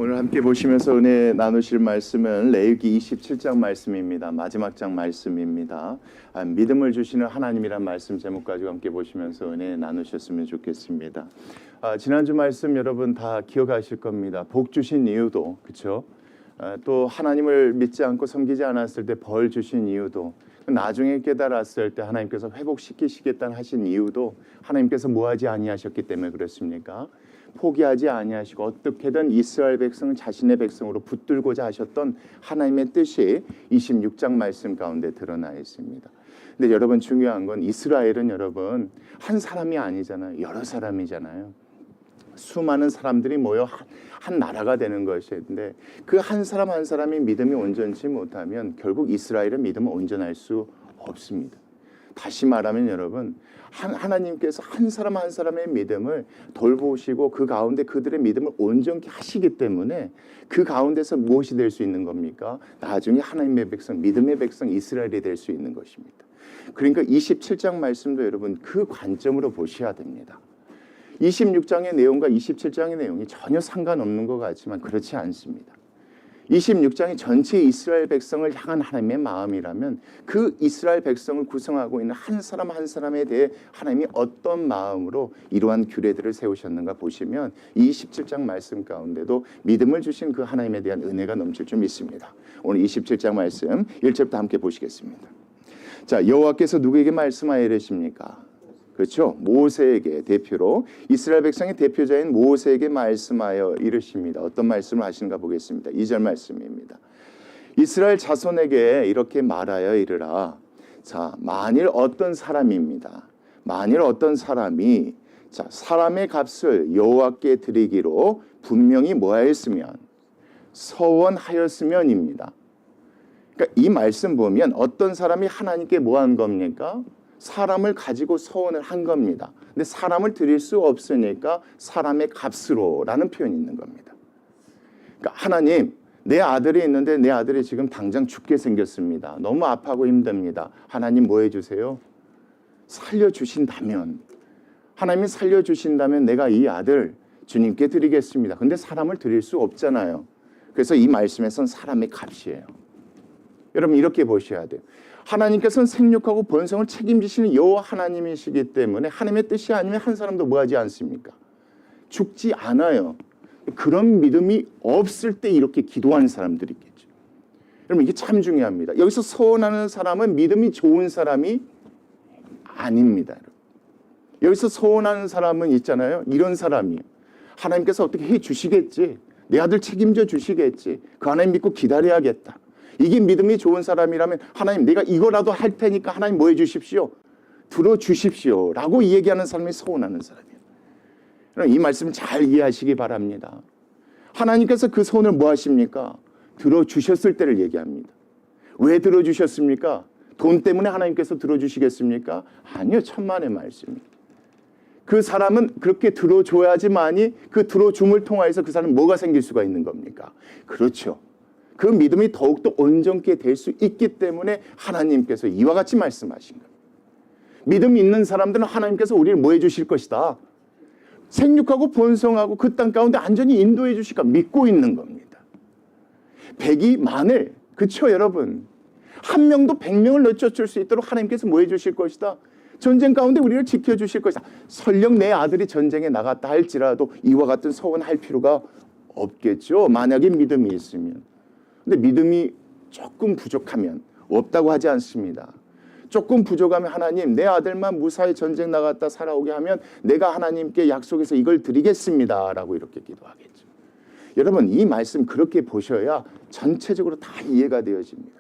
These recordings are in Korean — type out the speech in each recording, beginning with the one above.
오늘 함께 보시면서 은혜 나누실 말씀은 레위기 27장 말씀입니다. 마지막 장 말씀입니다. 믿음을 주시는 하나님이란 말씀 제목 가지고 함께 보시면서 은혜 나누셨으면 좋겠습니다. 지난주 말씀 여러분 다 기억하실 겁니다. 복 주신 이유도, 그렇죠? 또 하나님을 믿지 않고 섬기지 않았을 때 벌 주신 이유도, 나중에 깨달았을 때 하나님께서 회복시키시겠다는 하신 이유도 하나님께서 뭐하지 아니하셨기 때문에 그렇습니까? 포기하지 아니하시고 어떻게든 이스라엘 백성을 자신의 백성으로 붙들고자 하셨던 하나님의 뜻이 26장 말씀 가운데 드러나 있습니다. 근데 여러분 중요한 건 이스라엘은 여러분 한 사람이 아니잖아요. 여러 사람이잖아요. 수많은 사람들이 모여 한 나라가 되는 것인데 그 한 사람 한 사람이 믿음이 온전치 못하면 결국 이스라엘의 믿음은 온전할 수 없습니다. 다시 말하면 여러분 하나님께서 한 사람 한 사람의 믿음을 돌보시고 그 가운데 그들의 믿음을 온전케 하시기 때문에 그 가운데서 무엇이 될 수 있는 겁니까? 나중에 하나님의 백성, 믿음의 백성 이스라엘이 될 수 있는 것입니다. 그러니까 27장 말씀도 여러분 그 관점으로 보셔야 됩니다. 26장의 내용과 27장의 내용이 전혀 상관없는 것 같지만 그렇지 않습니다. 26장이 전체 이스라엘 백성을 향한 하나님의 마음이라면 그 이스라엘 백성을 구성하고 있는 한 사람 한 사람에 대해 하나님이 어떤 마음으로 이러한 규례들을 세우셨는가 보시면 27장 말씀 가운데도 믿음을 주신 그 하나님에 대한 은혜가 넘칠 줄 믿습니다. 오늘 27장 말씀 1절부터 함께 보시겠습니다. 자, 여호와께서 누구에게 말씀하여 이르십니까? 그렇죠. 모세에게 대표로 이스라엘 백성의 대표자인 모세에게 말씀하여 이르십니다. 어떤 말씀을 하시는가 보겠습니다. 2절 말씀입니다. 이스라엘 자손에게 이렇게 말하여 이르라. 자, 만일 어떤 사람입니다. 만일 어떤 사람이 자, 사람의 값을 여호와께 드리기로 분명히 뭐하였으면 서원하였으면입니다. 그러니까 이 말씀 보면 어떤 사람이 하나님께 뭐한 겁니까? 사람을 가지고 서원을 한 겁니다. 근데 사람을 드릴 수 없으니까 사람의 값으로라는 표현이 있는 겁니다. 그러니까 하나님, 내 아들이 있는데 내 아들이 지금 당장 죽게 생겼습니다. 너무 아파하고 힘듭니다. 하나님 뭐 해주세요? 살려주신다면, 하나님이 살려주신다면 내가 이 아들 주님께 드리겠습니다. 근데 사람을 드릴 수 없잖아요. 그래서 이 말씀에선 사람의 값이에요. 여러분 이렇게 보셔야 돼요. 하나님께서는 생육하고 번성을 책임지시는 여호와 하나님이시기 때문에 하나님의 뜻이 아니면 한 사람도 뭐하지 않습니까? 죽지 않아요. 그런 믿음이 없을 때 이렇게 기도하는 사람들이 있겠죠. 여러분 이게 참 중요합니다. 여기서 서원하는 사람은 믿음이 좋은 사람이 아닙니다. 여러분. 여기서 서원하는 사람은 있잖아요. 이런 사람이에요. 하나님께서 어떻게 해 주시겠지. 내 아들 책임져 주시겠지. 그 하나님 믿고 기다려야겠다. 이게 믿음이 좋은 사람이라면 하나님 내가 이거라도 할 테니까 하나님 뭐 해주십시오? 들어주십시오 라고 얘기하는 사람이 서운하는 사람이에요. 이 말씀 잘 이해하시기 바랍니다. 하나님께서 그 소원을 뭐 하십니까? 들어주셨을 때를 얘기합니다. 왜 들어주셨습니까? 돈 때문에 하나님께서 들어주시겠습니까? 아니요. 천만의 말씀입니다. 그 사람은 그렇게 들어줘야지만이 그 들어줌을 통하여서 그 사람은 뭐가 생길 수가 있는 겁니까? 그렇죠. 그 믿음이 더욱더 온전케 될 수 있기 때문에 하나님께서 이와 같이 말씀하신 겁니다. 믿음 있는 사람들은 하나님께서 우리를 뭐 해주실 것이다? 생육하고 번성하고 그 땅 가운데 안전히 인도해 주실까 믿고 있는 겁니다. 백이 만을, 그쵸 여러분? 한 명도 100명을 내쫓을 수 있도록 하나님께서 뭐 해주실 것이다? 전쟁 가운데 우리를 지켜주실 것이다. 설령 내 아들이 전쟁에 나갔다 할지라도 이와 같은 서원할 필요가 없겠죠. 만약에 믿음이 있으면. 근데 믿음이 조금 부족하면 없다고 하지 않습니다. 조금 부족하면 하나님 내 아들만 무사히 전쟁 나갔다 살아오게 하면 내가 하나님께 약속해서 이걸 드리겠습니다 라고 이렇게 기도하겠죠. 여러분 이 말씀 그렇게 보셔야 전체적으로 다 이해가 되어집니다.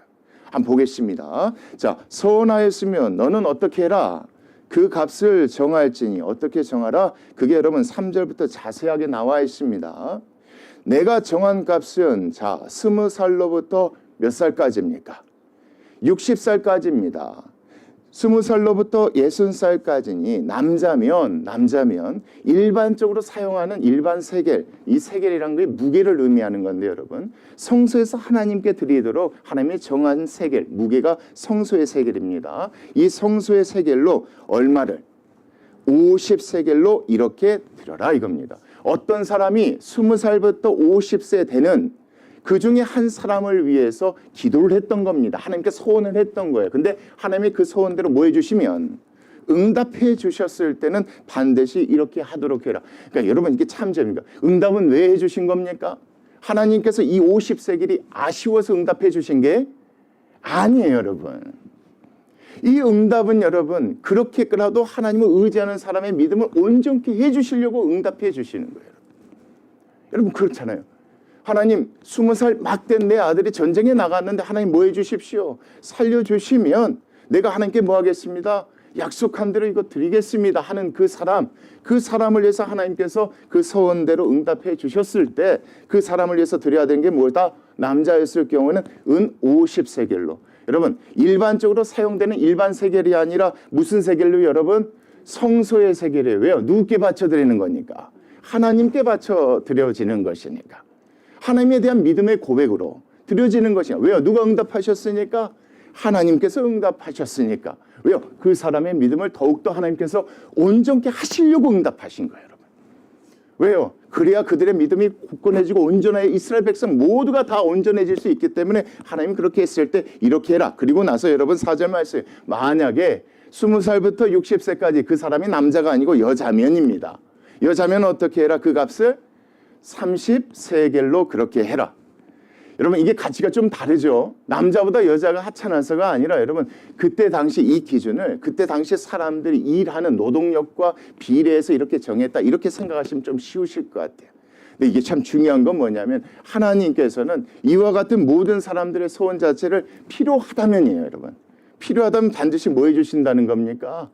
한번 보겠습니다. 자, 서원하였으면 너는 어떻게 해라? 그 값을 정할지니 어떻게 정하라? 그게 여러분 3절부터 자세하게 나와 있습니다. 내가 정한 값은 자 20살로부터 몇 살까지입니까? 60살까지입니다. 20살로부터 60살까지니 남자면 일반적으로 사용하는 일반 세겔, 이 세겔이라는 게 무게를 의미하는 건데 여러분 성소에서 하나님께 드리도록 하나님이 정한 세겔, 무게가 성소의 세겔입니다. 이 성소의 세겔로 얼마를 50세겔로 이렇게 드려라 이겁니다. 어떤 사람이 20살부터 50세 되는 그 중에 한 사람을 위해서 기도를 했던 겁니다. 하나님께 소원을 했던 거예요. 근데 하나님이 그 소원대로 뭐 해주시면 응답해 주셨을 때는 반드시 이렇게 하도록 해라. 그러니까 여러분 이게 참 재미가 응답은 왜 해주신 겁니까? 하나님께서 이 50세 길이 아쉬워서 응답해 주신 게 아니에요, 여러분. 이 응답은 여러분 그렇게라도 하나님을 의지하는 사람의 믿음을 온전케 해주시려고 응답해 주시는 거예요. 여러분 그렇잖아요. 하나님 20살 막 된 내 아들이 전쟁에 나갔는데 하나님 뭐 해주십시오. 살려주시면 내가 하나님께 뭐 하겠습니다. 약속한 대로 이거 드리겠습니다 하는 그 사람을 위해서 하나님께서 그 소원대로 응답해 주셨을 때 그 사람을 위해서 드려야 되는 게 뭐다? 남자였을 경우는 은 50세겔로. 여러분 일반적으로 사용되는 일반 세겔이 아니라 무슨 세겔로 여러분? 성소의 세겔이에요. 왜요? 누구께 바쳐드리는 거니까? 하나님께 바쳐드려지는 것이니까. 하나님에 대한 믿음의 고백으로 드려지는 것이니까. 왜요? 누가 응답하셨으니까? 하나님께서 응답하셨으니까. 왜요? 그 사람의 믿음을 더욱더 하나님께서 온전케 하시려고 응답하신 거예요, 여러분. 왜요? 그래야 그들의 믿음이 굳건해지고 온전해 이스라엘 백성 모두가 다 온전해질 수 있기 때문에 하나님 그렇게 했을 때 이렇게 해라. 그리고 나서 여러분 4절 말씀 만약에 20살부터 60세까지 그 사람이 남자가 아니고 여자면입니다. 여자면 어떻게 해라? 그 값을 30세겔로 그렇게 해라. 여러분 이게 가치가 좀 다르죠. 남자보다 여자가 하찮아서가 아니라 여러분 그때 당시 이 기준을 그때 당시 사람들이 일하는 노동력과 비례해서 이렇게 정했다. 이렇게 생각하시면 좀 쉬우실 것 같아요. 근데 이게 참 중요한 건 뭐냐면 하나님께서는 이와 같은 모든 사람들의 소원 자체를 필요하다면이에요, 여러분. 필요하다면 반드시 뭐 해주신다는 겁니까?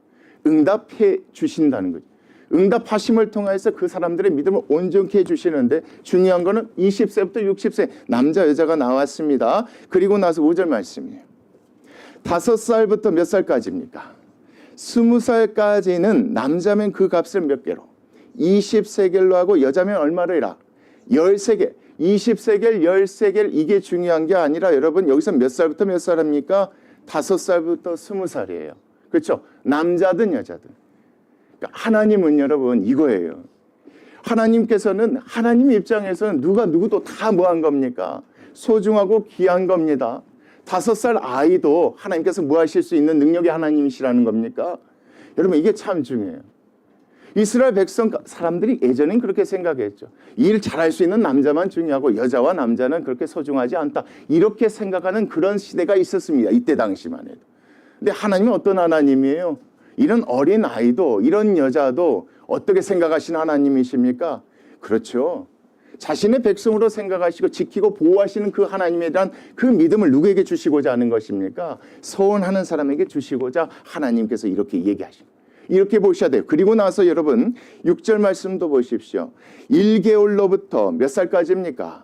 응답해 주신다는 거죠. 응답하심을 통해서 그 사람들의 믿음을 온전케 해주시는데 중요한 거는 20세부터 60세 남자 여자가 나왔습니다. 그리고 나서 5절 말씀이에요. 5살부터 몇 살까지입니까? 20살까지는 남자면 그 값을 몇 개로? 20세겔로 하고 여자면 얼마로 해라? 10세겔. 20세겔, 10세겔 이게 중요한 게 아니라 여러분 여기서 몇 살부터 몇 살입니까? 5살부터 20살이에요. 그렇죠? 남자든 여자든. 하나님은 여러분 이거예요. 하나님께서는 하나님 입장에서는 누구도 다 뭐한 겁니까? 소중하고 귀한 겁니다. 5살 아이도 하나님께서 뭐 하실 수 있는 능력의 하나님이시라는 겁니까? 여러분 이게 참 중요해요. 이스라엘 백성 사람들이 예전엔 그렇게 생각했죠. 일 잘할 수 있는 남자만 중요하고 여자와 남자는 그렇게 소중하지 않다. 이렇게 생각하는 그런 시대가 있었습니다. 이때 당시만 해도. 근데 하나님은 어떤 하나님이에요? 이런 어린 아이도 이런 여자도 어떻게 생각하시는 하나님이십니까? 그렇죠. 자신의 백성으로 생각하시고 지키고 보호하시는 그 하나님에 대한 그 믿음을 누구에게 주시고자 하는 것입니까? 소원하는 사람에게 주시고자 하나님께서 이렇게 얘기하십니다. 이렇게 보셔야 돼요. 그리고 나서 여러분 6절 말씀도 보십시오. 1개월로부터 몇 살까지입니까?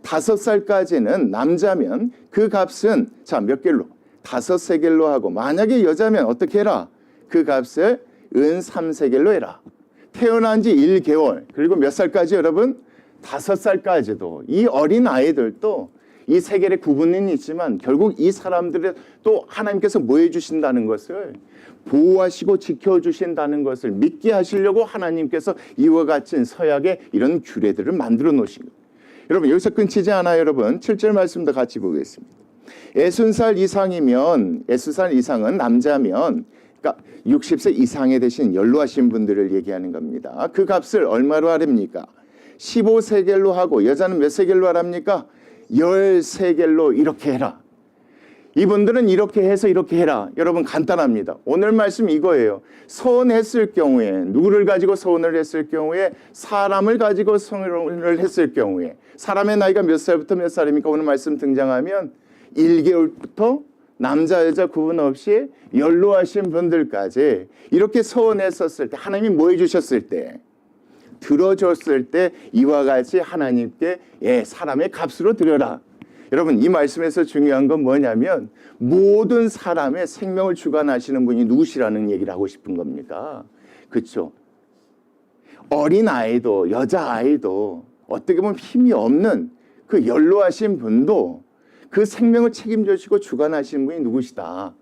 5살까지는 남자면 그 값은 자 몇 겔로? 5세겔로 하고 만약에 여자면 어떻게 해라? 그 값을 은 3세겔로 해라. 태어난 지 1개월 그리고 몇 살까지 여러분? 5살까지도 이 어린 아이들도 이 세겔의 구분은 있지만 결국 이 사람들을 또 하나님께서 뭐 해주신다는 것을 보호하시고 지켜주신다는 것을 믿게 하시려고 하나님께서 이와 같은 서약의 이런 규례들을 만들어 놓으신 거예요. 여러분 여기서 끊기지 않아요. 여러분 7절 말씀도 같이 보겠습니다. 60살 이상이면 60살 이상은 남자면 그러니까 60세 이상에 되신 연로하신 분들을 얘기하는 겁니다. 그 값을 얼마로 하랍니까? 15세겔로 하고 여자는 몇 세겔로 하랍니까? 10세겔로 이렇게 해라. 이분들은 이렇게 해서 이렇게 해라. 여러분 간단합니다. 오늘 말씀 이거예요. 소원했을 경우에 누구를 가지고 소원을 했을 경우에 사람을 가지고 소원을 했을 경우에 사람의 나이가 몇 살부터 몇 살입니까? 오늘 말씀 등장하면 1개월부터 남자 여자 구분 없이 연로하신 분들까지 이렇게 소원했었을 때 하나님이 뭐 해주셨을 때 들어줬을 때 이와 같이 하나님께 사람의 값으로 드려라. 여러분 이 말씀에서 중요한 건 뭐냐면 모든 사람의 생명을 주관하시는 분이 누구시라는 얘기를 하고 싶은 겁니다. 그렇죠? 어린 아이도 여자아이도 어떻게 보면 힘이 없는 그 연로하신 분도 그 생명을 책임져 주시고 주관하시는 분이 누구시다.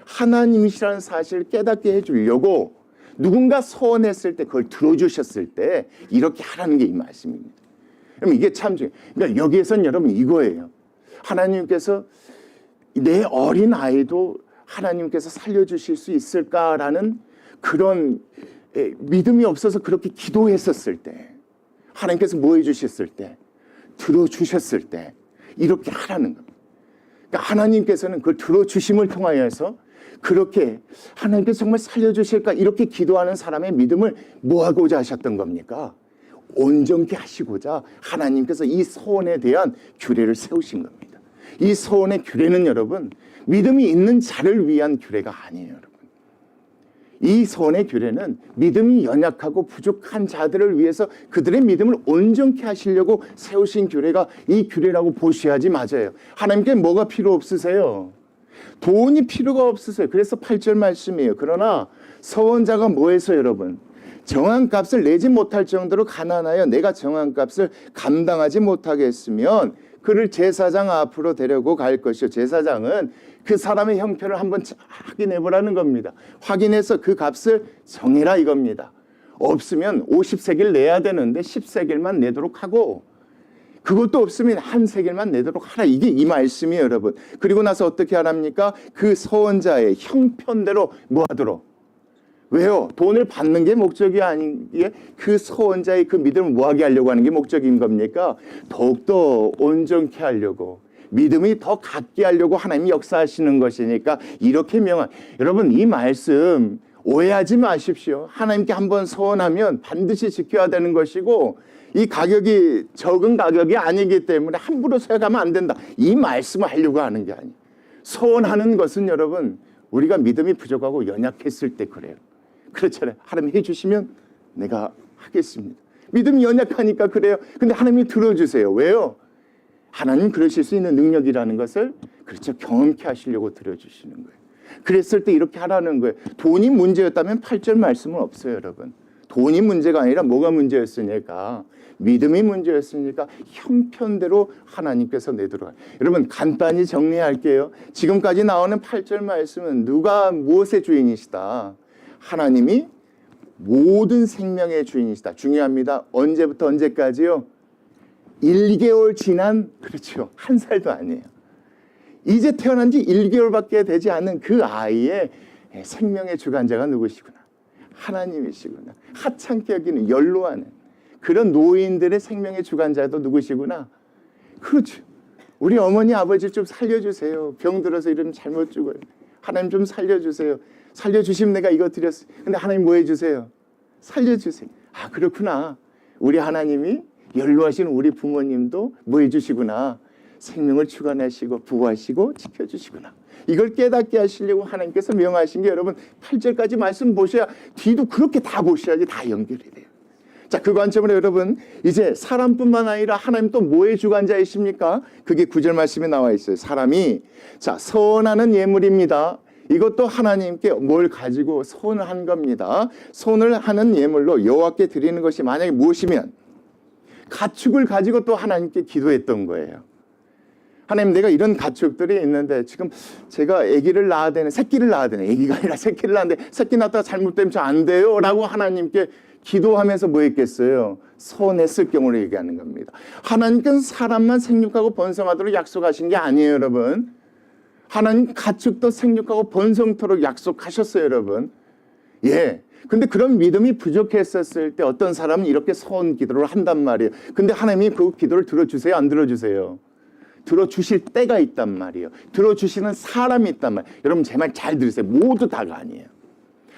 하나님이시라는 사실을 깨닫게 해주려고 누군가 소원했을 때 그걸 들어주셨을 때 이렇게 하라는 게 이 말씀입니다. 그럼 이게 참 중요해요. 그러니까 여기에선 여러분 이거예요. 하나님께서 내 어린 아이도 하나님께서 살려주실 수 있을까라는 그런 믿음이 없어서 그렇게 기도했었을 때 하나님께서 뭐 해주셨을 때 들어주셨을 때 이렇게 하라는 겁니다. 그러니까 하나님께서는 그걸 들어주심을 통하여서 그렇게 하나님께서 정말 살려주실까 이렇게 기도하는 사람의 믿음을 뭐 하고자 하셨던 겁니까? 온전케 하시고자 하나님께서 이 소원에 대한 규례를 세우신 겁니다. 이 소원의 규례는 여러분 믿음이 있는 자를 위한 규례가 아니에요. 여러분. 이 소원의 규례는 믿음이 연약하고 부족한 자들을 위해서 그들의 믿음을 온전케 하시려고 세우신 규례가 이 규례라고 보셔야지 맞아요. 하나님께 뭐가 필요 없으세요? 돈이 필요가 없으세요. 그래서 8절 말씀이에요. 그러나 서원자가 뭐해서 여러분? 정한 값을 내지 못할 정도로 가난하여 내가 정한 값을 감당하지 못하게 했으면 그를 제사장 앞으로 데려고 갈 것이요. 제사장은 그 사람의 형편을 한번 확인해 보라는 겁니다. 확인해서 그 값을 정해라 이겁니다. 없으면 50세겔 내야 되는데 10세겔만 내도록 하고 그것도 없으면 1세겔만 내도록 하라. 이게 이 말씀이에요, 여러분. 그리고 나서 어떻게 하랍니까? 그 서원자의 형편대로 뭐 하도록? 왜요? 돈을 받는 게 목적이 아니기에 그 서원자의 그 믿음을 뭐하게 하려고 하는 게 목적인 겁니까? 더욱더 온전케 하려고 믿음이 더 갖게 하려고 하나님이 역사하시는 것이니까 이렇게 명한 여러분 이 말씀 오해하지 마십시오. 하나님께 한번 서원하면 반드시 지켜야 되는 것이고 이 가격이 적은 가격이 아니기 때문에 함부로 서가면 안 된다. 이 말씀을 하려고 하는 게 아니에요. 서원하는 것은 여러분 우리가 믿음이 부족하고 연약했을 때 그래요. 그렇잖아요. 하나님 해주시면 내가 하겠습니다. 믿음이 연약하니까 그래요. 근데 하나님이 들어주세요. 왜요? 하나님 그러실 수 있는 능력이라는 것을 그렇죠. 경험케 하시려고 들어주시는 거예요. 그랬을 때 이렇게 하라는 거예요. 돈이 문제였다면 8절 말씀은 없어요, 여러분. 돈이 문제가 아니라 뭐가 문제였으니까 믿음이 문제였으니까 형편대로 하나님께서 내도록. 여러분 간단히 정리할게요. 지금까지 나오는 8절 말씀은 누가 무엇의 주인이시다? 하나님이 모든 생명의 주인이시다. 중요합니다. 언제부터 언제까지요? 1개월 지난 그렇죠. 1살도 아니에요. 이제 태어난 지 1개월밖에 되지 않은 그 아이의 생명의 주관자가 누구시구나. 하나님이시구나. 하찮게 여기는 연로하는 그런 노인들의 생명의 주관자도 누구시구나. 그렇죠. 우리 어머니 아버지 좀 살려주세요. 병 들어서 이러면 잘못 죽어요. 하나님 좀 살려주세요. 살려주시면 내가 이거 드렸어요. 근데 하나님 뭐 해주세요? 살려주세요. 아 그렇구나. 우리 하나님이 연로하신 우리 부모님도 뭐 해주시구나. 생명을 주관하시고 보호하시고 지켜주시구나. 이걸 깨닫게 하시려고 하나님께서 명하신 게 여러분 8절까지 말씀 보셔야 뒤도 그렇게 다 보셔야지 다 연결이 돼요. 자, 그 관점으로 여러분 이제 사람뿐만 아니라 하나님 또 뭐의 주관자이십니까? 그게 9절 말씀에 나와 있어요. 사람이 자 서원하는 예물입니다. 이것도 하나님께 뭘 가지고 손을 한 겁니다. 손을 하는 예물로 여호와께 드리는 것이 만약에 무엇이면 가축을 가지고 또 하나님께 기도했던 거예요. 하나님 내가 이런 가축들이 있는데 지금 제가 아기를 낳아야 되는 새끼를 낳아야 되는 아기가 아니라 새끼를 낳았는데 새끼 낳다가 잘못되면 저 안 돼요 라고 하나님께 기도하면서 뭐 했겠어요? 손했을 경우를 얘기하는 겁니다. 하나님께서 사람만 생육하고 번성하도록 약속하신 게 아니에요, 여러분. 하나님 가축도 생육하고 번성토록 약속하셨어요, 여러분. 예. 근데 그런 믿음이 부족했었을 때 어떤 사람은 이렇게 소원 기도를 한단 말이에요. 근데 하나님이 그 기도를 들어주세요, 안 들어주세요? 들어주실 때가 있단 말이에요. 들어주시는 사람이 있단 말이에요. 여러분 제 말 잘 들으세요. 모두 다가 아니에요.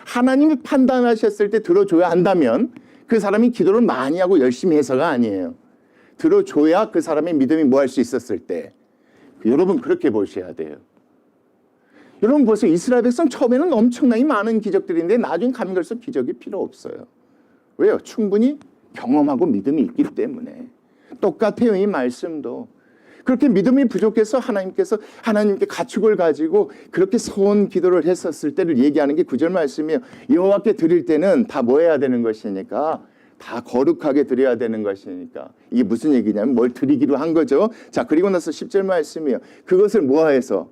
하나님이 판단하셨을 때 들어줘야 한다면 그 사람이 기도를 많이 하고 열심히 해서가 아니에요. 들어줘야 그 사람의 믿음이 뭐 할 수 있었을 때. 여러분 그렇게 보셔야 돼요. 여러분 보세요. 이스라엘 백성 처음에는 엄청나게 많은 기적들인데 나중에 가면 갈수록 기적이 필요 없어요. 왜요? 충분히 경험하고 믿음이 있기 때문에. 똑같아요. 이 말씀도. 그렇게 믿음이 부족해서 하나님께서 하나님께 가축을 가지고 그렇게 소원 기도를 했었을 때를 얘기하는 게 9절 말씀이에요. 여호와께 드릴 때는 다 뭐 해야 되는 것이니까 다 거룩하게 드려야 되는 것이니까 이게 무슨 얘기냐면 뭘 드리기로 한 거죠. 자 그리고 나서 10절 말씀이에요. 그것을 뭐해서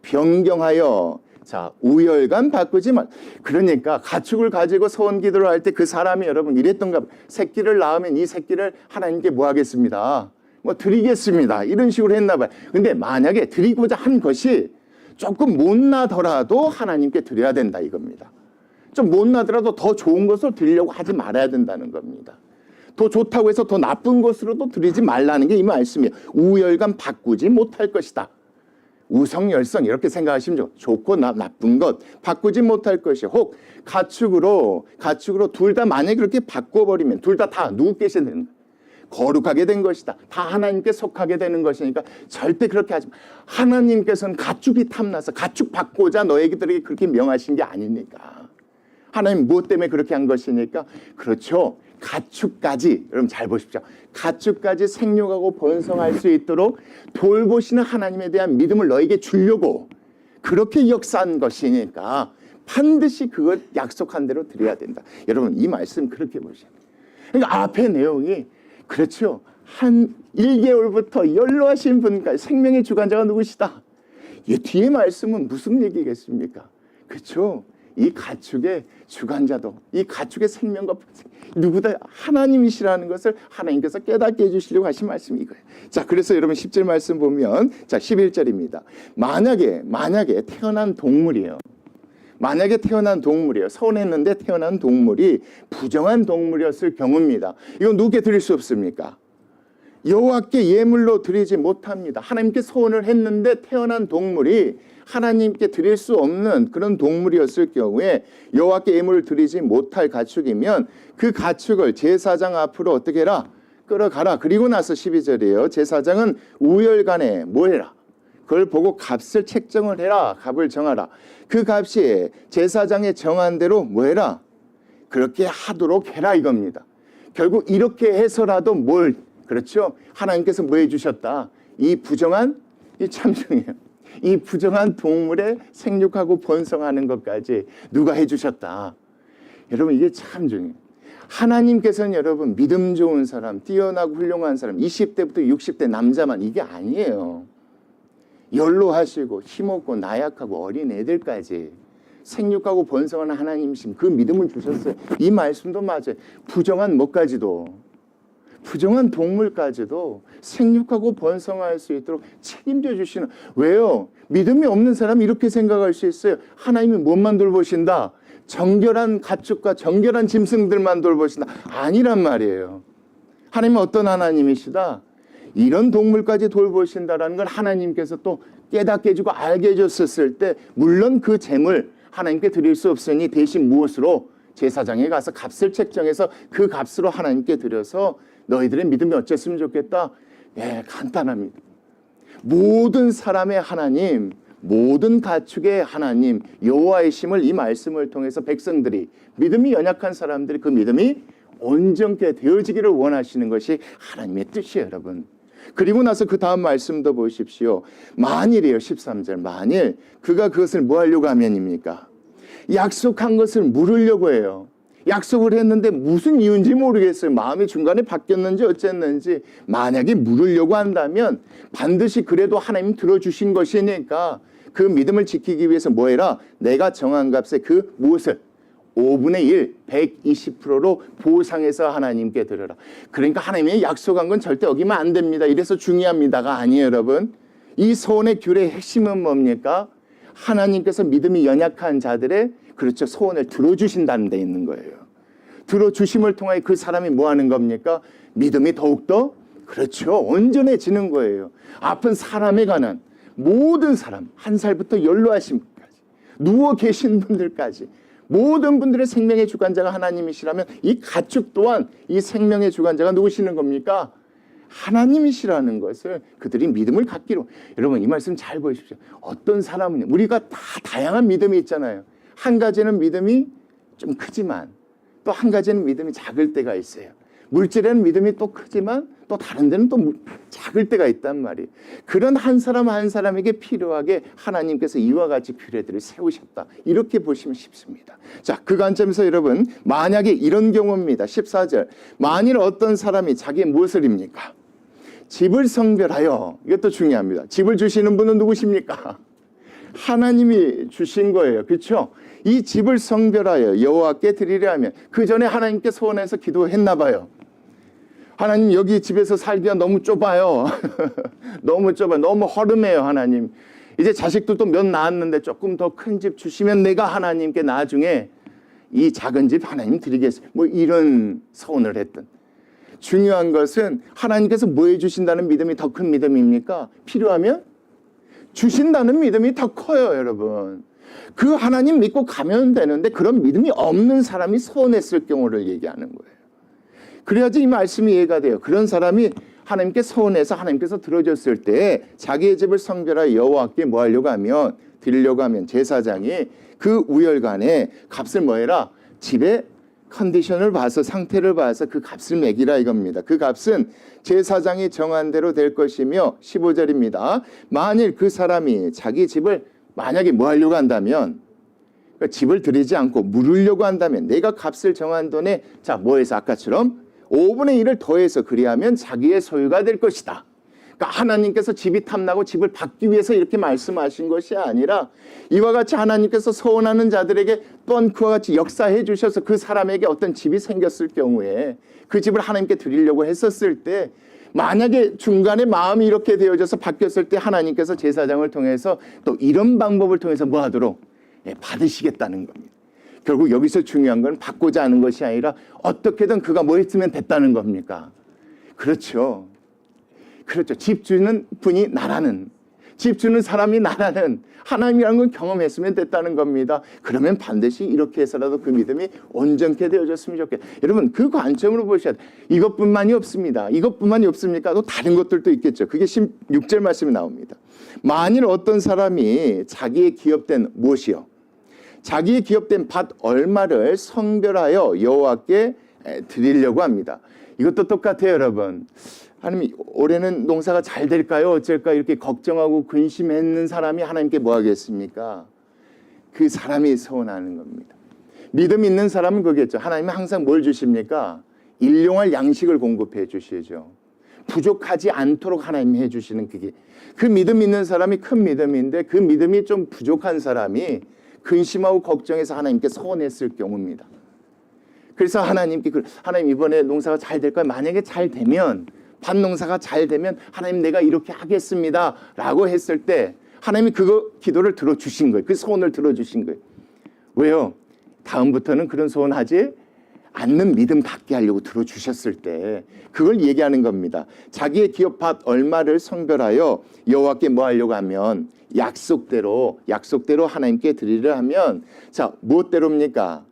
변경하여 자, 우열감 바꾸지 말. 그러니까 가축을 가지고 소원 기도를 할 때 그 사람이 여러분 이랬던가 봐요. 새끼를 낳으면 이 새끼를 하나님께 뭐 하겠습니다. 뭐 드리겠습니다. 이런 식으로 했나 봐요. 근데 만약에 드리고자 한 것이 조금 못 나더라도 하나님께 드려야 된다 이겁니다. 좀 못 나더라도 더 좋은 것을 드리려고 하지 말아야 된다는 겁니다. 더 좋다고 해서 더 나쁜 것으로도 드리지 말라는 게 이 말씀이에요. 우열감 바꾸지 못할 것이다. 우성열성 이렇게 생각하시면 좋고 좋고 나쁜 것 바꾸지 못할 것이 혹 가축으로 둘 다 만약에 그렇게 바꿔버리면 둘 다 누구께 되는 거예요. 거룩하게 된 것이다. 다 하나님께 속하게 되는 것이니까 절대 그렇게 하지 마. 하나님께서는 가축이 탐나서 가축 받고자 너희들에게 그렇게 명하신 게 아니니까. 하나님 무엇 때문에 그렇게 한 것이니까. 그렇죠. 가축까지 여러분 잘 보십시오. 가축까지 생육하고 번성할 수 있도록 돌보시는 하나님에 대한 믿음을 너에게 주려고 그렇게 역사한 것이니까 반드시 그걸 약속한 대로 드려야 된다. 여러분 이 말씀 그렇게 보셔야 돼요. 그러니까 앞에 내용이 그렇죠. 한 1개월부터 연로하신 분까지 생명의 주관자가 누구시다. 이 뒤에 말씀은 무슨 얘기겠습니까? 그렇죠. 이 가축의 주관자도 이 가축의 생명과 누구다 하나님이시라는 것을 하나님께서 깨닫게 해주시려고 하신 말씀이 이거예요. 자, 그래서 여러분 10절 말씀 보면 자 11절입니다. 만약에 태어난 동물이에요. 만약에 태어난 동물이에요. 서운했는데 태어난 동물이 부정한 동물이었을 경우입니다. 이건 누구께 드릴 수 없습니까? 여호와께 예물로 드리지 못합니다. 하나님께 소원을 했는데 태어난 동물이 하나님께 드릴 수 없는 그런 동물이었을 경우에 여호와께 예물을 드리지 못할 가축이면 그 가축을 제사장 앞으로 어떻게 해라? 끌어가라. 그리고 나서 12절이에요. 제사장은 우열간에 뭐 해라? 그걸 보고 값을 책정을 해라. 값을 정하라. 그 값이 제사장의 정한 대로 뭐 해라? 그렇게 하도록 해라 이겁니다. 결국 이렇게 해서라도 뭘 그렇죠? 하나님께서 뭐 해주셨다? 이 부정한 이 참중이에요. 이 부정한 동물의 생육하고 번성하는 것까지 누가 해주셨다. 여러분 이게 참 중요해요. 하나님께서는 여러분 믿음 좋은 사람, 뛰어나고 훌륭한 사람, 20대부터 60대 남자만 이게 아니에요. 연로하시고 힘없고 나약하고 어린 애들까지 생육하고 번성하는 하나님이신 그 믿음을 주셨어요. 이 말씀도 맞아요. 부정한 뭐까지도 부정한 동물까지도 생육하고 번성할 수 있도록 책임져 주시는. 왜요? 믿음이 없는 사람이 이렇게 생각할 수 있어요. 하나님이 뭔만 돌보신다? 정결한 가축과 정결한 짐승들만 돌보신다? 아니란 말이에요. 하나님은 어떤 하나님이시다? 이런 동물까지 돌보신다라는 걸 하나님께서 또 깨닫게 해주고 알게 해줬을 때 물론 그 재물 하나님께 드릴 수 없으니 대신 무엇으로? 제사장에 가서 값을 책정해서 그 값으로 하나님께 드려서 너희들의 믿음이 어쨌으면 좋겠다? 네, 간단합니다. 모든 사람의 하나님, 모든 가축의 하나님 여호와의 심을 이 말씀을 통해서 백성들이 믿음이 연약한 사람들이 그 믿음이 온전케 되어지기를 원하시는 것이 하나님의 뜻이에요, 여러분. 그리고 나서 그 다음 말씀도 보십시오. 만일이에요, 13절. 만일 그가 그것을 뭐 하려고 하면입니까? 약속한 것을 물으려고 해요. 약속을 했는데 무슨 이유인지 모르겠어요. 마음이 중간에 바뀌었는지 어쨌는지 만약에 물으려고 한다면 반드시 그래도 하나님 들어주신 것이니까 그 믿음을 지키기 위해서 뭐 해라? 내가 정한 값에 그 무엇을? 5분의 1, 120%로 보상해서 하나님께 드려라. 그러니까 하나님이 약속한 건 절대 어기면 안 됩니다. 이래서 중요합니다가 아니에요, 여러분. 이 소원의 귤의 핵심은 뭡니까? 하나님께서 믿음이 연약한 자들의 그렇죠 소원을 들어주신다는 데 있는 거예요. 들어주심을 통하여 그 사람이 뭐 하는 겁니까? 믿음이 더욱더 그렇죠 온전해지는 거예요. 아픈 사람에 관한 모든 사람, 한 살부터 연로하신 분까지 누워 계신 분들까지 모든 분들의 생명의 주관자가 하나님이시라면 이 가축 또한 이 생명의 주관자가 누구시는 겁니까? 하나님이시라는 것을 그들이 믿음을 갖기로. 여러분 이 말씀 잘 보십시오. 어떤 사람은 우리가 다 다양한 믿음이 있잖아요. 한 가지는 믿음이 좀 크지만 또 한 가지는 믿음이 작을 때가 있어요. 물질에는 믿음이 또 크지만 또 다른 데는 또 작을 때가 있단 말이에요. 그런 한 사람 한 사람에게 필요하게 하나님께서 이와 같이 규례들을 세우셨다. 이렇게 보시면 쉽습니다. 자, 그 관점에서 여러분 만약에 이런 경우입니다. 14절. 만일 어떤 사람이 자기 무엇을입니까? 집을 성별하여. 이것도 중요합니다. 집을 주시는 분은 누구십니까? 하나님이 주신 거예요. 그렇죠? 이 집을 성별하여 여호와께 드리려 하면 그 전에 하나님께 소원해서 기도했나 봐요. 하나님 여기 집에서 살기가 너무 좁아요. 너무 좁아요. 너무 허름해요. 하나님. 이제 자식도 또 몇 낳았는데 조금 더 큰 집 주시면 내가 하나님께 나중에 이 작은 집 하나님 드리겠어요. 뭐 이런 소원을 했던. 중요한 것은 하나님께서 뭐 해주신다는 믿음이 더 큰 믿음입니까? 필요하면 주신다는 믿음이 더 커요, 여러분. 그 하나님 믿고 가면 되는데 그런 믿음이 없는 사람이 소원했을 경우를 얘기하는 거예요. 그래야지 이 말씀이 이해가 돼요. 그런 사람이 하나님께 소원해서 하나님께서 들어줬을 때 자기의 집을 성별하여 여호와께 뭐 하려고 하면 드리려고 하면 제사장이 그 우열간에 값을 뭐 해라? 집의 컨디션을 봐서 상태를 봐서 그 값을 매기라 이겁니다. 그 값은 제사장이 정한 대로 될 것이며 15절입니다. 만일 그 사람이 자기 집을 만약에 뭐 하려고 한다면 그러니까 집을 드리지 않고 물으려고 한다면 내가 값을 정한 돈에 자 뭐 해서 아까처럼 5분의 1을 더해서 그리하면 자기의 소유가 될 것이다. 그러니까 하나님께서 집이 탐나고 집을 받기 위해서 이렇게 말씀하신 것이 아니라 이와 같이 하나님께서 소원하는 자들에게 또한 그와 같이 역사해 주셔서 그 사람에게 어떤 집이 생겼을 경우에 그 집을 하나님께 드리려고 했었을 때 만약에 중간에 마음이 이렇게 되어져서 바뀌었을 때 하나님께서 제사장을 통해서 또 이런 방법을 통해서 뭐 하도록 받으시겠다는 겁니다. 결국 여기서 중요한 건 받고자 하는 것이 아니라 어떻게든 그가 뭐 했으면 됐다는 겁니까? 그렇죠. 그렇죠. 집 주는 분이 나라는, 집 주는 사람이 나라는 하나님이라는 걸 경험했으면 됐다는 겁니다. 그러면 반드시 이렇게 해서라도 그 믿음이 온전케 되어졌으면 좋겠다. 여러분 그 관점으로 보셔야 돼요. 이것뿐만이 없습니다. 이것뿐만이 없습니까? 또 다른 것들도 있겠죠. 그게 16절 말씀이 나옵니다. 만일 어떤 사람이 자기의 기업된 무엇이요? 자기의 기업된 밭 얼마를 성별하여 여호와께 드리려고 합니다. 이것도 똑같아요, 여러분. 하나님 올해는 농사가 잘 될까요? 어쩔까? 이렇게 걱정하고 근심했는 사람이 하나님께 뭐 하겠습니까? 그 사람이 소원하는 겁니다. 믿음 있는 사람은 그겠죠. 하나님은 항상 뭘 주십니까? 일용할 양식을 공급해 주시죠. 부족하지 않도록 하나님이 해주시는 그게. 그 믿음 있는 사람이 큰 믿음인데 그 믿음이 좀 부족한 사람이 근심하고 걱정해서 하나님께 소원했을 경우입니다. 그래서 하나님께 하나님 이번에 농사가 잘 될까요? 만약에 잘 되면 밭 농사가 잘 되면 하나님 내가 이렇게 하겠습니다 라고 했을 때 하나님이 그거 기도를 들어주신 거예요. 그 소원을 들어주신 거예요. 왜요? 다음부터는 그런 소원하지 않는 믿음 갖게 하려고 들어주셨을 때 그걸 얘기하는 겁니다. 자기의 기업 밭 얼마를 성별하여 여호와께 뭐 하려고 하면 약속대로 하나님께 드리려 하면 자 무엇대로입니까?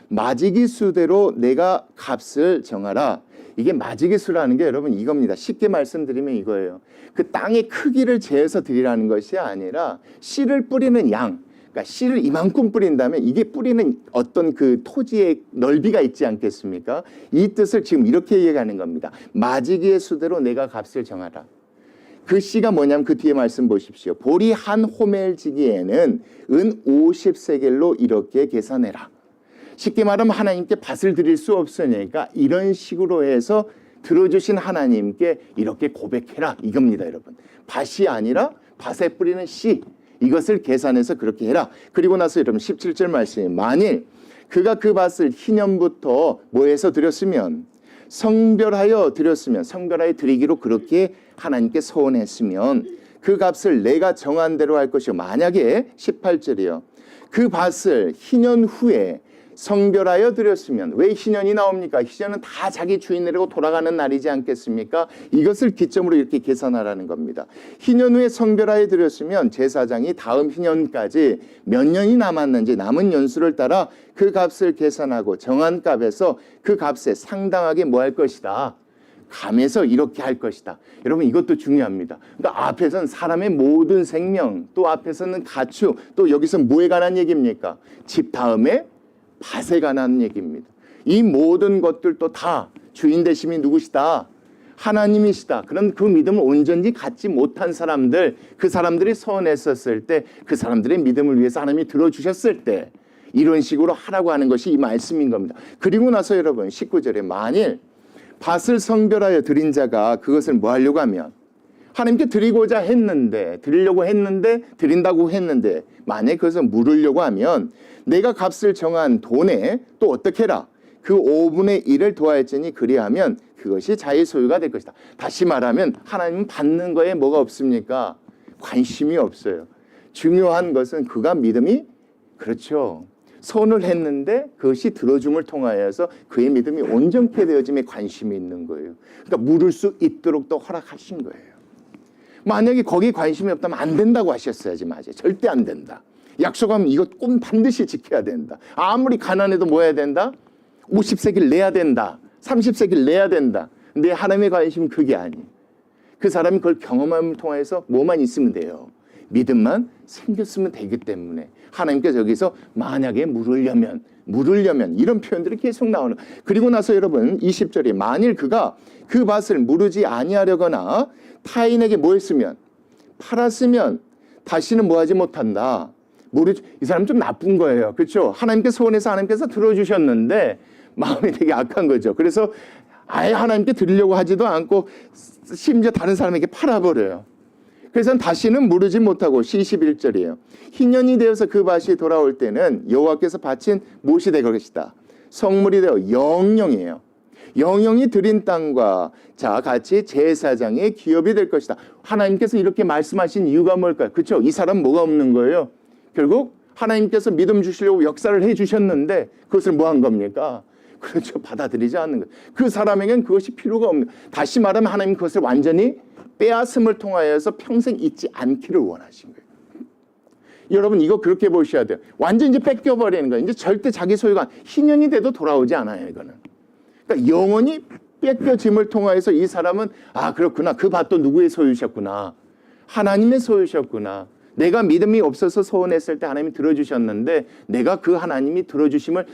마지기 수대로 내가 값을 정하라. 이게 마지기 수라는 게 여러분 이겁니다. 쉽게 말씀드리면 이거예요. 그 땅의 크기를 재어서 드리라는 것이 아니라 씨를 뿌리는 양, 그러니까 씨를 이만큼 뿌린다면 이게 뿌리는 어떤 그 토지의 넓이가 있지 않겠습니까? 이 뜻을 지금 이렇게 얘기하는 겁니다. 마지기의 수대로 내가 값을 정하라. 그 씨가 뭐냐면 그 뒤에 말씀 보십시오. 보리 한 호멜지기에는 은 50세겔로 이렇게 계산해라. 쉽게 말하면 하나님께 밭을 드릴 수 없으니까 이런 식으로 해서 들어주신 하나님께 이렇게 고백해라 이겁니다, 여러분. 밭이 아니라 밭에 뿌리는 씨, 이것을 계산해서 그렇게 해라. 그리고 나서 여러분 17절 말씀에 만일 그가 그 밭을 희년부터 뭐해서 드렸으면 성별하여 드렸으면 성별하여 드리기로 그렇게 하나님께 소원했으면 그 값을 내가 정한 대로 할 것이요. 만약에 18절이요. 그 밭을 희년 후에 성별하여 드렸으면 왜 희년이 나옵니까? 희년은 다 자기 주인으로 돌아가는 날이지 않겠습니까? 이것을 기점으로 이렇게 계산하라는 겁니다. 희년 후에 성별하여 드렸으면 제사장이 다음 희년까지 몇 년이 남았는지 남은 연수를 따라 그 값을 계산하고 정한 값에서 그 값에 상당하게 뭐 할 것이다. 감해서 이렇게 할 것이다. 여러분 이것도 중요합니다. 그러니까 앞에서는 사람의 모든 생명, 또 앞에서는 가축, 또 여기서 뭐에 관한 얘기입니까? 집 다음에 밭에 관한 얘기입니다. 이 모든 것들도 다 주인 되심이 누구시다? 하나님이시다. 그런 그 믿음을 온전히 갖지 못한 사람들, 그 사람들이 소원했었을 때 그 사람들의 믿음을 위해서 하나님이 들어주셨을 때 이런 식으로 하라고 하는 것이 이 말씀인 겁니다. 그리고 나서 여러분 19절에 만일 밭을 성별하여 드린 자가 그것을 뭐 하려고 하면 하나님께 드리고자 했는데, 드리려고 했는데, 드린다고 했는데, 만약에 그것을 물으려고 하면 내가 값을 정한 돈에 또 어떻게 해라? 그 5분의 1을 더하였으니 그리하면 그것이 자의 소유가 될 것이다. 다시 말하면 하나님은 받는 거에 뭐가 없습니까? 관심이 없어요. 중요한 것은 그가 믿음이 그렇죠. 선을 했는데 그것이 들어줌을 통하여서 그의 믿음이 온전케 되어짐에 관심이 있는 거예요. 그러니까 물을 수 있도록 또 허락하신 거예요. 만약에 거기에 관심이 없다면 안 된다고 하셨어야지 맞아요. 절대 안 된다. 약속하면 이것 꼭 반드시 지켜야 된다. 아무리 가난해도 뭐 해야 된다? 50세기를 내야 된다. 30세기를 내야 된다. 근데 하나님의 관심은 그게 아니에요. 그 사람이 그걸 경험함을 통해서 뭐만 있으면 돼요? 믿음만 생겼으면 되기 때문에 하나님께서 여기서 만약에 물으려면 이런 표현들이 계속 나오는. 그리고 나서 여러분 20절에 만일 그가 그 밭을 무르지 아니하려거나 타인에게 뭐 했으면 팔았으면 다시는 뭐 하지 못한다. 이 사람 좀 나쁜 거예요. 그렇죠? 하나님께 소원해서 하나님께서 들어주셨는데 마음이 되게 악한 거죠. 그래서 아예 하나님께 드리려고 하지도 않고 심지어 다른 사람에게 팔아버려요. 그래서 다시는 무르지 못하고 21절이에요. 희년이 되어서 그 밭이 돌아올 때는 여호와께서 바친 무엇이 될 것이다. 성물이 되어 영영이에요. 영영이 드린 땅과 자 같이 제사장의 기업이 될 것이다. 하나님께서 이렇게 말씀하신 이유가 뭘까요? 그렇죠? 이 사람 뭐가 없는 거예요? 결국 하나님께서 믿음 주시려고 역사를 해 주셨는데 그것을 뭐 한 겁니까? 그렇죠. 받아들이지 않는 거예요. 그 사람에겐 그것이 필요가 없는 거예요. 다시 말하면 하나님 그것을 완전히 빼앗음을 통하여서 평생 잊지 않기를 원하신 거예요. 여러분 이거 그렇게 보셔야 돼요. 완전 이제 뺏겨버리는 거예요. 이제 절대 자기 소유가 희년이 돼도 돌아오지 않아요. 이거는. 그러니까 영원히 뺏겨짐을 통하여서 이 사람은 아 그렇구나. 그 밭도 누구의 소유셨구나. 하나님의 소유셨구나. 내가 믿음이 없어서 소원했을 때 하나님이 들어주셨는데 내가 그 하나님이 들어주심을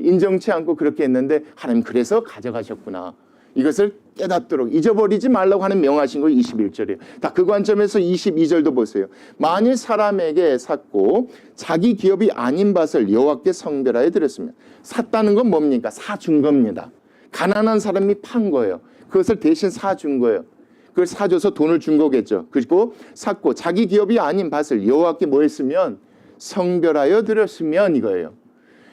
인정치 않고 그렇게 했는데 하나님 그래서 가져가셨구나. 이것을 깨닫도록 잊어버리지 말라고 하는 명하신 거 21절이에요. 다 그 관점에서 22절도 보세요. 만일 사람에게 샀고 자기 기업이 아닌 밭을 여호와께 성별하여 드렸으면 샀다는 건 뭡니까? 사준 겁니다. 가난한 사람이 판 거예요. 그것을 대신 사준 거예요. 그걸 사줘서 돈을 준 거겠죠. 그리고 샀고 자기 기업이 아닌 밭을 여호와께 뭐 했으면 성별하여 드렸으면 이거예요.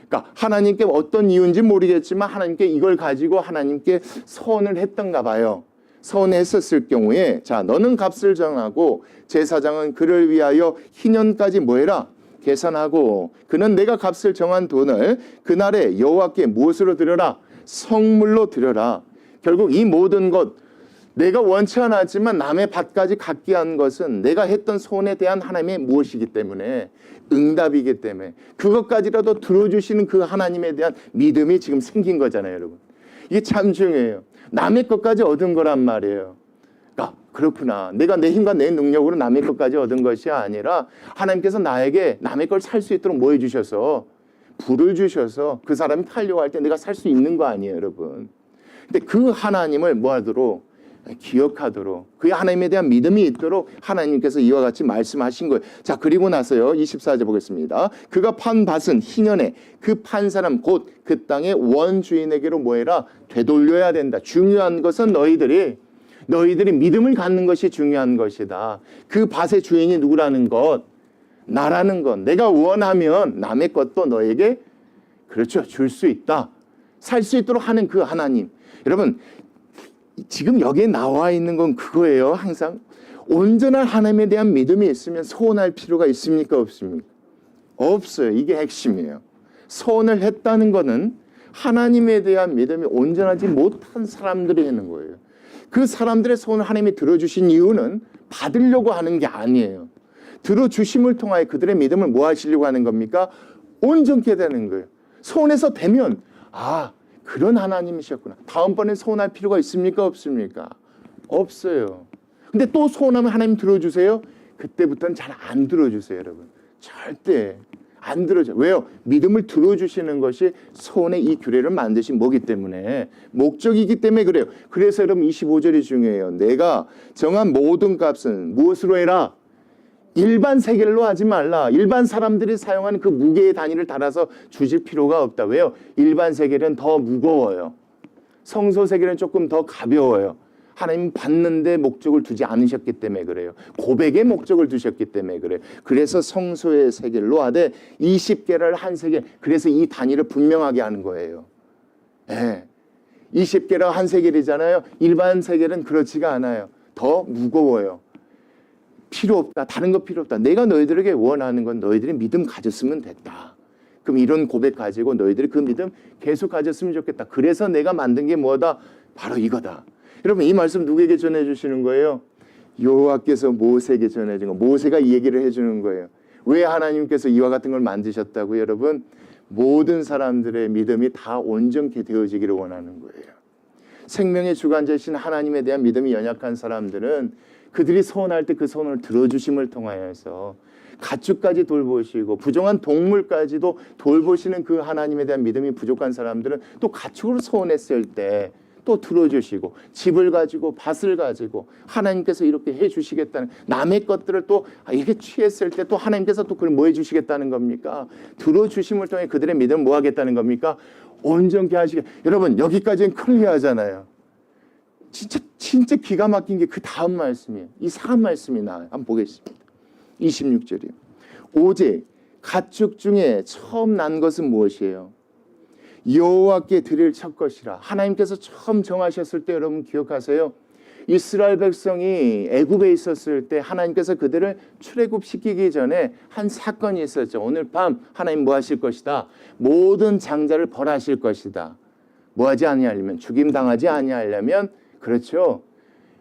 그러니까 하나님께 어떤 이유인지 모르겠지만 하나님께 이걸 가지고 하나님께 서원을 했던가 봐요. 서원했었을 경우에 자 너는 값을 정하고 제사장은 그를 위하여 희년까지 뭐 해라? 계산하고 그는 내가 값을 정한 돈을 그날에 여호와께 무엇으로 드려라? 성물로 드려라. 결국 이 모든 것 내가 원치 않았지만 남의 밭까지 갖게 한 것은 내가 했던 소원에 대한 하나님의 무엇이기 때문에 응답이기 때문에 그것까지라도 들어주시는 그 하나님에 대한 믿음이 지금 생긴 거잖아요. 여러분 이게 참 중요해요. 남의 것까지 얻은 거란 말이에요. 그러니까 그렇구나. 내가 내 힘과 내 능력으로 남의 것까지 얻은 것이 아니라 하나님께서 나에게 남의 걸 살 수 있도록 뭐 해주셔서 불을 주셔서 그 사람이 팔려고 할 때 내가 살 수 있는 거 아니에요. 여러분 근데 그 하나님을 뭐 하도록 기억하도록 그 하나님에 대한 믿음이 있도록 하나님께서 이와 같이 말씀하신 거예요. 자 그리고 나서요 24절 보겠습니다. 그가 판 밭은 희년에 그 판 사람 곧 그 땅의 원주인에게로 뭐해라? 되돌려야 된다. 중요한 것은 너희들이 믿음을 갖는 것이 중요한 것이다. 그 밭의 주인이 누구라는 것? 나라는 것. 내가 원하면 남의 것도 너에게 그렇죠 줄 수 있다. 살 수 있도록 하는 그 하나님. 여러분 지금 여기에 나와 있는 건 그거예요. 항상 온전한 하나님에 대한 믿음이 있으면 소원할 필요가 있습니까? 없습니까? 없어요. 이게 핵심이에요. 소원을 했다는 거는 하나님에 대한 믿음이 온전하지 못한 사람들이 하는 거예요. 그 사람들의 소원을 하나님이 들어주신 이유는 받으려고 하는 게 아니에요. 들어주심을 통하여 그들의 믿음을 뭐 하시려고 하는 겁니까? 온전케 되는 거예요. 소원해서 되면 아 그런 하나님이셨구나. 다음번에 소원할 필요가 있습니까? 없습니까? 없어요. 근데 또 소원하면 하나님 들어주세요? 그때부터는 잘 안 들어주세요, 여러분. 절대 안 들어줘요. 왜요? 믿음을 들어주시는 것이 소원의 이 규례를 만드신 뭐기 때문에 목적이기 때문에 그래요. 그래서 여러분 25절이 중요해요. 내가 정한 모든 값은 무엇으로 해라? 일반 세겔로 하지 말라. 일반 사람들이 사용하는 그 무게의 단위를 달아서 주실 필요가 없다. 왜요? 일반 세겔은 더 무거워요. 성소 세겔은 조금 더 가벼워요. 하나님 받는데 목적을 두지 않으셨기 때문에 그래요. 고백에 목적을 두셨기 때문에 그래요. 그래서 성소의 세계를 노하되 20계를 한 세계. 그래서 이 단위를 분명하게 하는 거예요. 예. 20계를 한 세계이잖아요. 일반 세계는 그렇지가 않아요. 더 무거워요. 필요 없다. 다른 거 필요 없다. 내가 너희들에게 원하는 건 너희들이 믿음 가졌으면 됐다. 그럼 이런 고백 가지고 너희들이 그 믿음 계속 가졌으면 좋겠다. 그래서 내가 만든 게 뭐다? 바로 이거다. 여러분 이 말씀 누구에게 전해주시는 거예요? 여호와께서 모세에게 전해준 거. 모세가 이 얘기를 해주는 거예요. 왜 하나님께서 이와 같은 걸 만드셨다고 여러분? 모든 사람들의 믿음이 다 온전케 되어지기를 원하는 거예요. 생명의 주관자이신 하나님에 대한 믿음이 연약한 사람들은 그들이 소원할 때 그 소원을 들어주심을 통하여서 가축까지 돌보시고 부정한 동물까지도 돌보시는 그 하나님에 대한 믿음이 부족한 사람들은 또 가축으로 소원했을 때 또 들어주시고 집을 가지고 밭을 가지고 하나님께서 이렇게 해주시겠다는 남의 것들을 또 이렇게 취했을 때 또 하나님께서 또 그걸 뭐 해주시겠다는 겁니까? 들어주심을 통해 그들의 믿음을 뭐 하겠다는 겁니까? 온전케 하시게. 여러분 여기까지는 클리어하잖아요. 진짜 기가 막힌 게 그 다음 말씀이에요. 이상한 말씀이 나와요. 한번 보겠습니다. 26절이요. 오직 가축 중에 처음 난 것은 무엇이에요? 여호와께 드릴 첫 것이라. 하나님께서 처음 정하셨을 때 여러분 기억하세요? 이스라엘 백성이 애굽에 있었을 때 하나님께서 그들을 출애굽시키기 전에 한 사건이 있었죠. 오늘 밤 하나님 뭐 하실 것이다? 모든 장자를 벌하실 것이다. 뭐 하지 아니하려면 죽임당하지 아니하려면 그렇죠.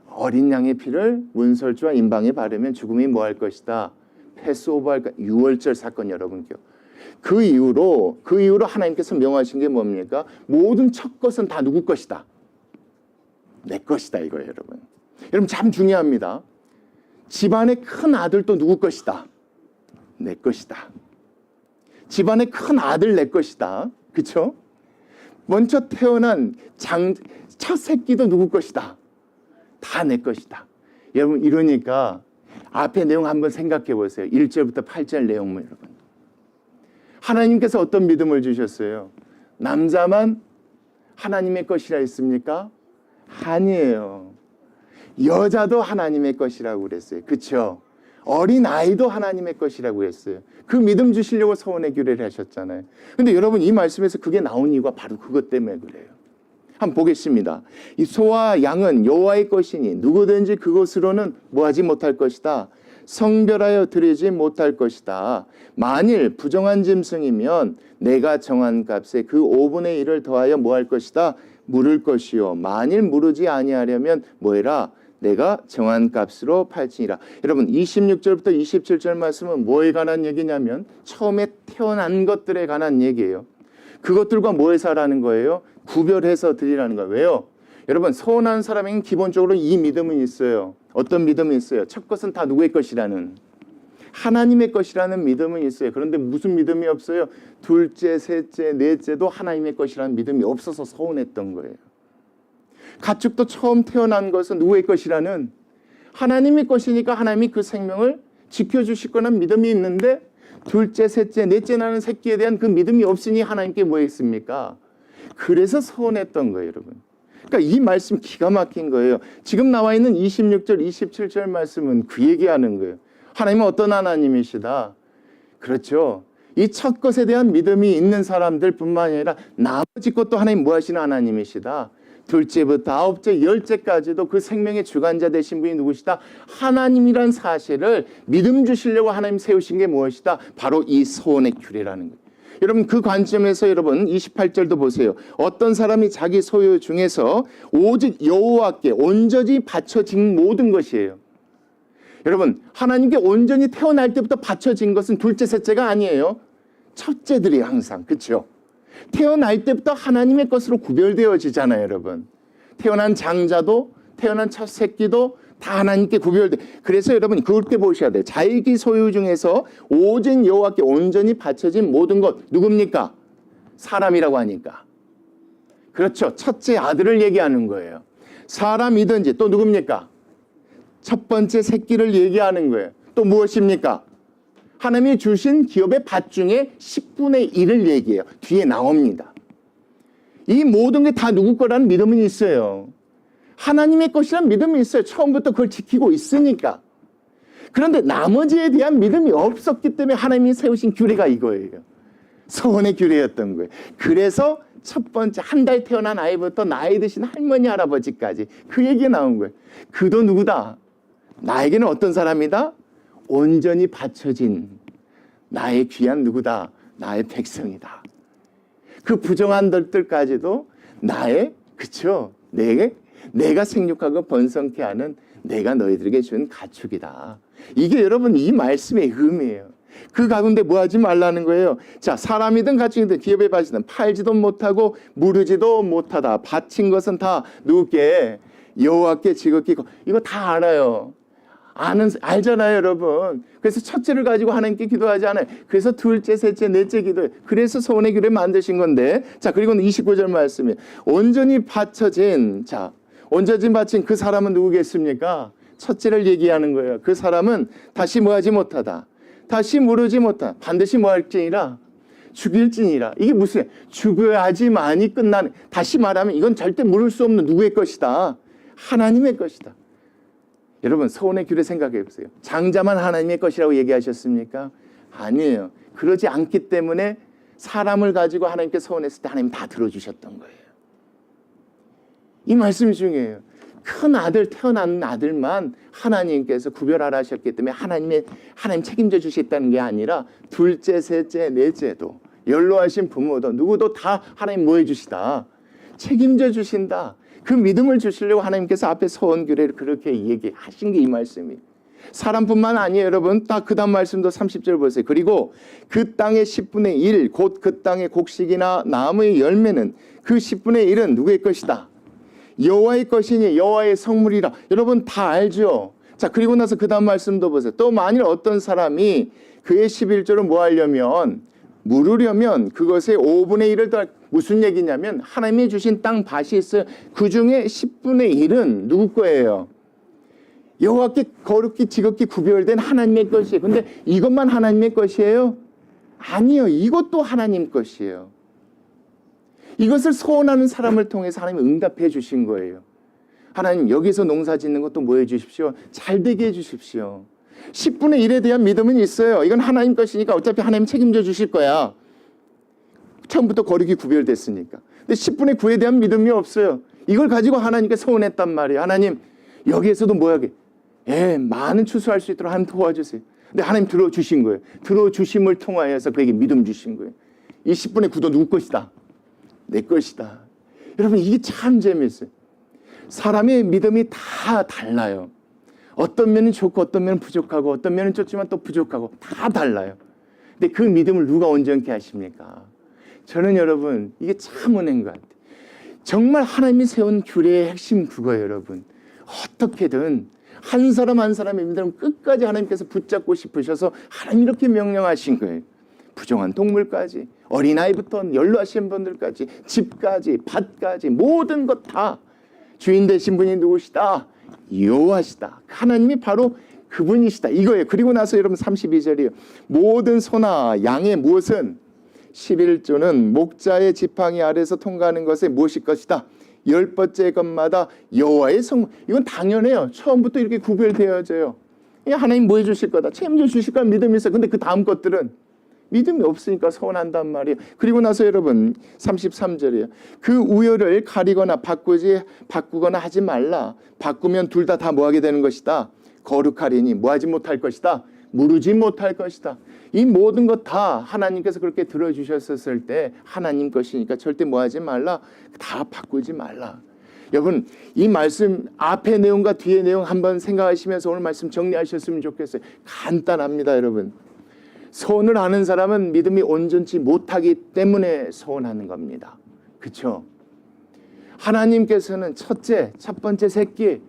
어린 양의 피를 문설주와 임방에 바르면 죽음이 뭐 할 것이다? 패스오버할 것. 유월절 사건 여러분 기억. 그 이후로 하나님께서 명하신 게 뭡니까? 모든 첫 것은 다 누구 것이다? 내 것이다 이거예요, 여러분. 여러분 참 중요합니다. 집안의 큰 아들도 누구 것이다? 내 것이다. 집안의 큰 아들 내 것이다. 그렇죠? 먼저 태어난 첫 새끼도 누구 것이다? 다 내 것이다. 여러분 이러니까 앞에 내용 한번 생각해 보세요. 1절부터 8절 내용을 여러분. 하나님께서 어떤 믿음을 주셨어요? 남자만 하나님의 것이라 했습니까? 아니에요. 여자도 하나님의 것이라고 그랬어요. 그렇죠? 어린 아이도 하나님의 것이라고 했어요. 그 믿음 주시려고 서원의 규례를 하셨잖아요. 근데 여러분 이 말씀에서 그게 나온 이유가 바로 그것 때문에 그래요. 한번 보겠습니다. 이 소와 양은 여호와의 것이니 누구든지 그것으로는 뭐하지 못할 것이다. 성별하여 드리지 못할 것이다. 만일 부정한 짐승이면 내가 정한 값에 그 5분의 1을 더하여 뭐할 것이다. 물을 것이요. 만일 물으지 아니하려면 뭐해라. 내가 정한 값으로 팔지니라. 여러분 26절부터 27절 말씀은 뭐에 관한 얘기냐면 처음에 태어난 것들에 관한 얘기예요. 그것들과 뭐해서 하라는 거예요? 구별해서 드리라는 거예요. 왜요? 여러분 서운한 사람에게는 기본적으로 이 믿음은 있어요. 어떤 믿음이 있어요? 첫 것은 다 누구의 것이라는 하나님의 것이라는 믿음은 있어요. 그런데 무슨 믿음이 없어요? 둘째, 셋째, 넷째도 하나님의 것이라는 믿음이 없어서 서운했던 거예요. 가축도 처음 태어난 것은 누구의 것이라는 하나님의 것이니까 하나님이 그 생명을 지켜주실 거라는 믿음이 있는데 둘째, 셋째, 넷째 나는 새끼에 대한 그 믿음이 없으니 하나님께 뭐 했습니까? 그래서 서운했던 거예요, 여러분. 그러니까 이 말씀 기가 막힌 거예요. 지금 나와 있는 26절, 27절 말씀은 그 얘기하는 거예요. 하나님은 어떤 하나님이시다? 그렇죠. 이 첫 것에 대한 믿음이 있는 사람들 뿐만 아니라 나머지 것도 하나님 뭐 하시는 하나님이시다? 둘째부터 아홉째, 열째까지도 그 생명의 주관자 되신 분이 누구시다? 하나님이란 사실을 믿음 주시려고 하나님 세우신 게 무엇이다? 바로 이 소원의 규례라는 거예요. 여러분 그 관점에서 여러분 28절도 보세요. 어떤 사람이 자기 소유 중에서 오직 여호와께 온전히 바쳐진 모든 것이에요. 여러분 하나님께 온전히 태어날 때부터 바쳐진 것은 둘째, 셋째가 아니에요. 첫째들이 항상 그렇죠. 태어날 때부터 하나님의 것으로 구별되어지잖아요, 여러분. 태어난 장자도 태어난 첫 새끼도 다 하나님께 구별돼. 그래서 여러분 그렇게 보셔야 돼요. 자기 소유 중에서 오직 여호와께 온전히 바쳐진 모든 것 누굽니까? 사람이라고 하니까. 그렇죠. 첫째 아들을 얘기하는 거예요. 사람이든지 또 누굽니까? 첫 번째 새끼를 얘기하는 거예요. 또 무엇입니까? 하나님이 주신 기업의 밭 중에 10분의 1을 얘기해요. 뒤에 나옵니다. 이 모든 게 다 누구 거라는 믿음은 있어요. 하나님의 것이란 믿음이 있어요. 처음부터 그걸 지키고 있으니까. 그런데 나머지에 대한 믿음이 없었기 때문에 하나님이 세우신 규례가 이거예요. 서원의 규례였던 거예요. 그래서 첫 번째 한 달 태어난 아이부터 나이 드신 할머니 할아버지까지 그 얘기가 나온 거예요. 그도 누구다? 나에게는 어떤 사람이다? 온전히 바쳐진 나의 귀한 누구다? 나의 백성이다. 그 부정한 것들까지도 나의, 그쵸? 내가 생육하고 번성케 하는 내가 너희들에게 준 가축이다. 이게 여러분 이 말씀의 의미예요. 그 가운데 뭐 하지 말라는 거예요. 자, 사람이든 가축이든 기업의 밭이든 팔지도 못하고 무르지도 못하다. 바친 것은 다 누구께? 여호와께 지극히 이거 다 알아요. 알잖아요, 여러분. 그래서 첫째를 가지고 하나님께 기도하지 않아요. 그래서 둘째, 셋째, 넷째 기도해요. 그래서 서원의 규례를 만드신 건데, 자, 그리고 29절 말씀이에요. 온전히 바쳐진, 자, 온전히 바친 그 사람은 누구겠습니까? 첫째를 얘기하는 거예요. 그 사람은 다시 뭐 하지 못하다. 다시 무르지 못하다. 반드시 뭐 할지니라? 죽일지니라. 이게 무슨, 죽어야지만이 끝나는, 다시 말하면 이건 절대 물을 수 없는 누구의 것이다? 하나님의 것이다. 여러분 서원의 규례 생각해 보세요. 장자만 하나님의 것이라고 얘기하셨습니까? 아니에요. 그러지 않기 때문에 사람을 가지고 하나님께 서원했을 때 하나님 다 들어주셨던 거예요. 이 말씀이 중요해요. 큰 아들 태어난 아들만 하나님께서 구별하라 하셨기 때문에 하나님 책임져 주셨다는 게 아니라 둘째, 셋째, 넷째도 연로하신 부모도 누구도 다 하나님 뭐 해주시다? 책임져 주신다. 그 믿음을 주시려고 하나님께서 앞에 서원 규례를 그렇게 얘기하신 게 이 말씀이에요. 사람뿐만 아니에요, 여러분. 딱 그 다음 말씀도 30절 보세요. 그리고 그 땅의 10분의 1, 곧 그 땅의 곡식이나 나무의 열매는 그 10분의 1은 누구의 것이다? 여호와의 것이니 여호와의 성물이라. 여러분 다 알죠? 자, 그리고 나서 그 다음 말씀도 보세요. 또 만일 어떤 사람이 그의 11조를 뭐 하려면, 물으려면 그것의 5분의 1을 더, 무슨 얘기냐면 하나님이 주신 땅 밭이 있어요. 그 중에 10분의 1은 누구 거예요? 여호와께 거룩히 지극히 구별된 하나님의 것이에요. 근데 이것만 하나님의 것이에요? 아니요. 이것도 하나님 것이에요. 이것을 소원하는 사람을 통해서 하나님이 응답해 주신 거예요. 하나님 여기서 농사 짓는 것도 뭐 해 주십시오? 잘 되게 해 주십시오. 10분의 1에 대한 믿음은 있어요. 이건 하나님 것이니까 어차피 하나님 책임져 주실 거야. 처음부터 거룩이 구별됐으니까. 근데 10분의 9에 대한 믿음이 없어요. 이걸 가지고 하나님께 소원했단 말이에요. 하나님 여기에서도 뭐하게? 많은 추수할 수 있도록 하나님 도와주세요. 근데 하나님 들어주신 거예요. 들어주심을 통하여서 그에게 믿음 주신 거예요. 이 10분의 9도 누구 것이다? 내 것이다. 여러분 이게 참 재미있어요. 사람의 믿음이 다 달라요. 어떤 면은 좋고 어떤 면은 부족하고 어떤 면은 좋지만 또 부족하고 다 달라요. 근데 그 믿음을 누가 온전케 하십니까? 저는 여러분 이게 참 은혜인 것 같아요. 정말 하나님이 세운 규례의 핵심 그거예요, 여러분. 어떻게든 한 사람 한 사람의 믿음을 끝까지 하나님께서 붙잡고 싶으셔서 하나님 이렇게 명령하신 거예요. 부정한 동물까지, 어린아이부터 연로하신 분들까지, 집까지, 밭까지, 모든 것 다 주인 되신 분이 누구시다? 여호와시다. 하나님이 바로 그분이시다. 이거예요. 그리고 나서 여러분 32절이에요. 모든 소나 양의 무엇은 11조는 목자의 지팡이 아래서 통과하는 것에 무엇일 것이다. 10번째 것마다 여호와의 성물. 이건 당연해요. 처음부터 이렇게 구별되어져요. 하나님 뭐 해주실 거다. 책임져 주실 거다. 믿음이 있어요. 근데 그 다음 것들은 믿음이 없으니까 서운한단 말이에요. 그리고 나서 여러분 33절이에요. 그 우열을 가리거나 바꾸거나 하지 말라. 바꾸면 둘 다 뭐 하게 되는 것이다. 거룩하리니 뭐 하지 못할 것이다. 무르지 못할 것이다. 이 모든 것 다 하나님께서 그렇게 들어주셨을 때 하나님 것이니까 절대 뭐 하지 말라. 다 바꾸지 말라. 여러분 이 말씀 앞의 내용과 뒤의 내용 한번 생각하시면서 오늘 말씀 정리하셨으면 좋겠어요. 간단합니다, 여러분. 소원을 하는 사람은 믿음이 온전치 못하기 때문에 소원하는 겁니다. 그렇죠? 하나님께서는 첫 번째 새끼,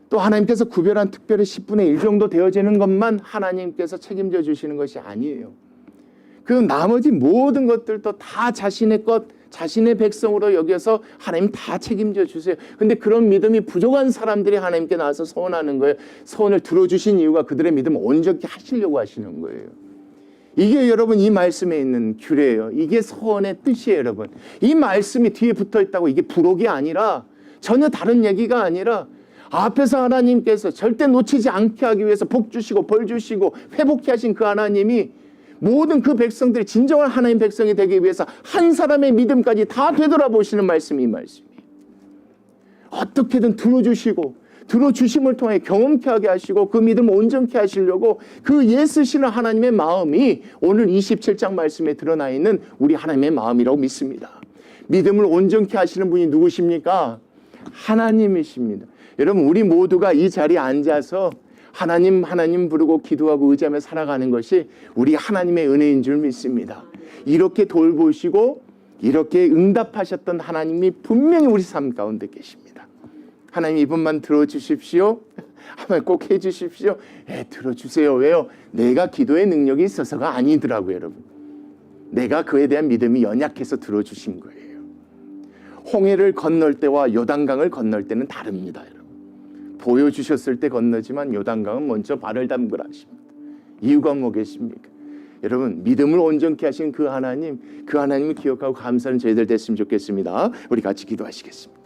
또 하나님께서 구별한 특별히 10분의 1 정도 되어지는 것만 하나님께서 책임져 주시는 것이 아니에요. 그 나머지 모든 것들도 다 자신의 것, 자신의 백성으로 여겨서 하나님 다 책임져 주세요. 근데 그런 믿음이 부족한 사람들이 하나님께 나와서 소원하는 거예요. 소원을 들어주신 이유가 그들의 믿음을 온전히 하시려고 하시는 거예요. 이게 여러분 이 말씀에 있는 규례예요. 이게 소원의 뜻이에요, 여러분. 이 말씀이 뒤에 붙어 있다고 이게 부록이 아니라 전혀 다른 얘기가 아니라 앞에서 하나님께서 절대 놓치지 않게 하기 위해서 복 주시고 벌 주시고 회복케 하신 그 하나님이 모든 그 백성들이 진정한 하나님 백성이 되기 위해서 한 사람의 믿음까지 다 되돌아보시는 말씀이 이 말씀이에요. 어떻게든 들어주심을 통해 경험케 하게 하시고 그 믿음을 온전케 하시려고 그 예쓰시는 하나님의 마음이 오늘 27장 말씀에 드러나 있는 우리 하나님의 마음이라고 믿습니다. 믿음을 온전케 하시는 분이 누구십니까? 하나님이십니다. 여러분, 우리 모두가 이 자리에 앉아서 하나님 부르고 기도하고 의지하며 살아가는 것이 우리 하나님의 은혜인 줄 믿습니다. 이렇게 돌보시고 이렇게 응답하셨던 하나님이 분명히 우리 삶 가운데 계십니다. 하나님, 이분만 들어주십시오. 한번 꼭 해주십시오. 들어주세요. 왜요? 내가 기도의 능력이 있어서가 아니더라고요, 여러분. 내가 그에 대한 믿음이 연약해서 들어주신 거예요. 홍해를 건널 때와 요단강을 건널 때는 다릅니다, 여러분. 보여주셨을 때 건너지만 요단강은 먼저 발을 담그라 하십니다. 이유가 뭐겠습니까? 여러분, 믿음을 온전케 하신 그 하나님을 기억하고 감사하는 저희들 됐으면 좋겠습니다. 우리 같이 기도하시겠습니다.